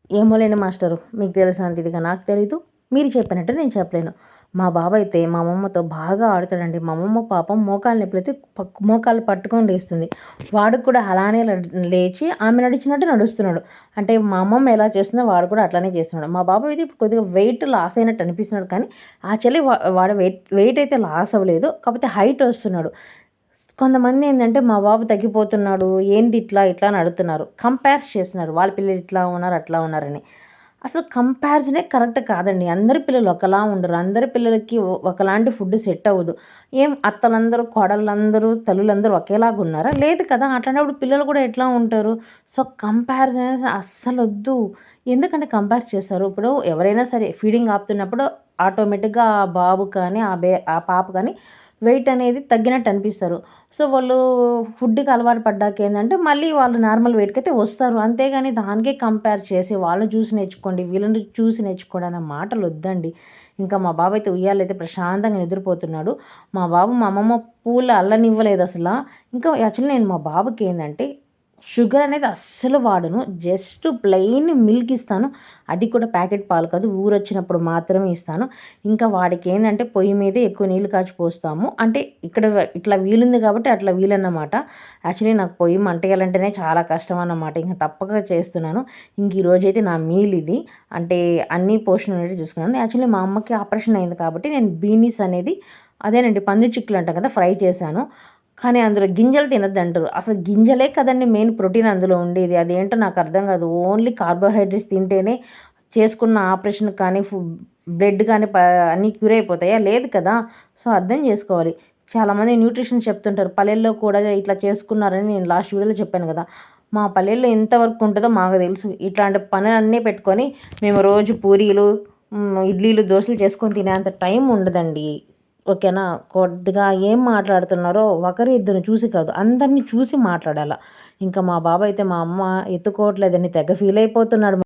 ఏమోలేండి master, మీకు తెలిసినంత ఇదిగా నాకు తెలీదు. మీరు చెప్పినట్టు నేను చెప్పలేను. మా బాబాయ్ అయితే మా అమ్మమ్మతో బాగా ఆడుతాడండి. మా అమ్మమ్మ పాపం మోకాలు నొప్పులైతే మోకాళ్ళు పట్టుకొని లేస్తుంది. వాడికి కూడా అలానే లేచి ఆమె నడిచినట్టు నడుస్తున్నాడు. అంటే మా అమ్మమ్మ ఎలా చేస్తుందో వాడు కూడా అట్లానే చేస్తున్నాడు. మా బాబాయ్ అయితే ఇప్పుడు కొద్దిగా వెయిట్ లాస్ అయినట్టు అనిపిస్తున్నాడు, కానీ యాక్చువల్లీ వాడు వెయిట్ అయితే లాస్ అవ్వలేదు. కాకపోతే హైట్ వస్తున్నాడు. కొంతమంది ఏంటంటే మా బాబు తగ్గిపోతున్నాడు, ఏంది ఇట్లా ఇట్లా అని అడుగుతున్నారు. కంపేర్ చేస్తున్నారు, వాళ్ళ పిల్లలు ఇట్లా ఉన్నారు అట్లా ఉన్నారని. అసలు కంపారిజనే కరెక్ట్ కాదండి. అందరి పిల్లలు ఒకలా ఉండరు. అందరి పిల్లలకి ఒకలాంటి ఫుడ్ సెట్ అవ్వదు. ఏం అత్తలందరూ, కోడళ్ళందరూ, తల్లులందరూ ఒకేలాగా ఉన్నారా? లేదు కదా! అట్లాంటప్పుడు పిల్లలు కూడా ఎట్లా ఉంటారు? సో, కంపారిజన్ అనేది అస్సలొద్దు. ఎందుకంటే కంపేర్ చేస్తారు. ఇప్పుడు ఎవరైనా సరే ఫీడింగ్ ఆపుతున్నప్పుడు ఆటోమేటిక్‌గా ఆ బాబు కానీ, ఆ పాప కానీ వెయిట్ అనేది తగ్గినట్టు అనిపిస్తారు. సో, వాళ్ళు ఫుడ్‌కి అలవాటు పడ్డాక ఏందంటే, మళ్ళీ వాళ్ళు నార్మల్ వెయిట్‌కయితే వస్తారు. అంతేగాని దానికే కంపేర్ చేసి వాళ్ళని చూసి నేర్చుకోండి, వీళ్ళని చూసి నేర్చుకోండి అన్న మాటలొద్దండి. ఇంకా మా బాబయితే ఉయ్యాలైతే ప్రశాంతంగా నిద్రపోతున్నాడు. మా బాబు మా అమ్మమ్మ పూలు అల్లనివ్వలేదసల. ఇంకా యాక్చువల్లీ నేను మా బాబుకేందంటే షుగర్ అనేది అస్సలు వాడను. జస్ట్ ప్లెయిన్ మిల్క్ ఇస్తాను. అది కూడా ప్యాకెట్ పాలు కాదు, ఊరొచ్చినప్పుడు మాత్రమే ఇస్తాను. ఇంకా వాడికేందంటే పొయ్యి మీదే ఎక్కువ నీళ్లు కాచి పోస్తాము. అంటే ఇక్కడ ఇట్లా వీలుంది కాబట్టి అట్లా వీలన్నమాట. యాక్చువల్లీ నాకు పొయ్యి మంటేయాలంటేనే చాలా కష్టం అన్నమాట. ఇంక తప్పక చేస్తున్నాను. ఇంక ఈరోజైతే నా మీల్ ఇది. అంటే అన్ని పోర్షన్ అనేవి చూసుకున్నాను. యాక్చువల్లీ మా అమ్మకి ఆపరేషన్ అయింది కాబట్టి నేను బీనీస్ అనేది అదేనండి పంది చిక్కులు అంటాం కదా, ఫ్రై చేశాను. కానీ అందులో గింజలు తినొద్దంటారు. అసలు గింజలే కదండీ మెయిన్ ప్రోటీన్ అందులో ఉండేది. అదేంటో నాకు అర్థం కాదు. ఓన్లీ కార్బోహైడ్రేట్స్ తింటేనే చేసుకున్న ఆపరేషన్ కానీ, బ్లడ్ కానీ అన్నీ క్యూర్ అయిపోతాయా? లేదు కదా! సో, అర్థం చేసుకోవాలి. చాలామంది న్యూట్రిషన్స్ చెప్తుంటారు. పల్లెల్లో కూడా ఇట్లా చేసుకున్నారని నేను లాస్ట్ వీడియోలో చెప్పాను కదా! మా పల్లెల్లో ఎంతవరకు ఉంటదో మాకు తెలుసు. ఇట్లాంటి పనులన్నీ పెట్టుకొని మేము రోజు పూరీలు, ఇడ్లీలు, దోసలు చేసుకొని తినేంత టైం ఉండదండి. ఓకేనా? కొద్దిగా ఏం మాట్లాడుతున్నారో ఒకరు ఇద్దరిని చూసి కాదు, అందరిని చూసి మాట్లాడాల. ఇంకా మా బాబు అయితే మా అమ్మ ఎత్తుకోవట్లేదని తెగ ఫీల్ అయిపోతున్నాడు.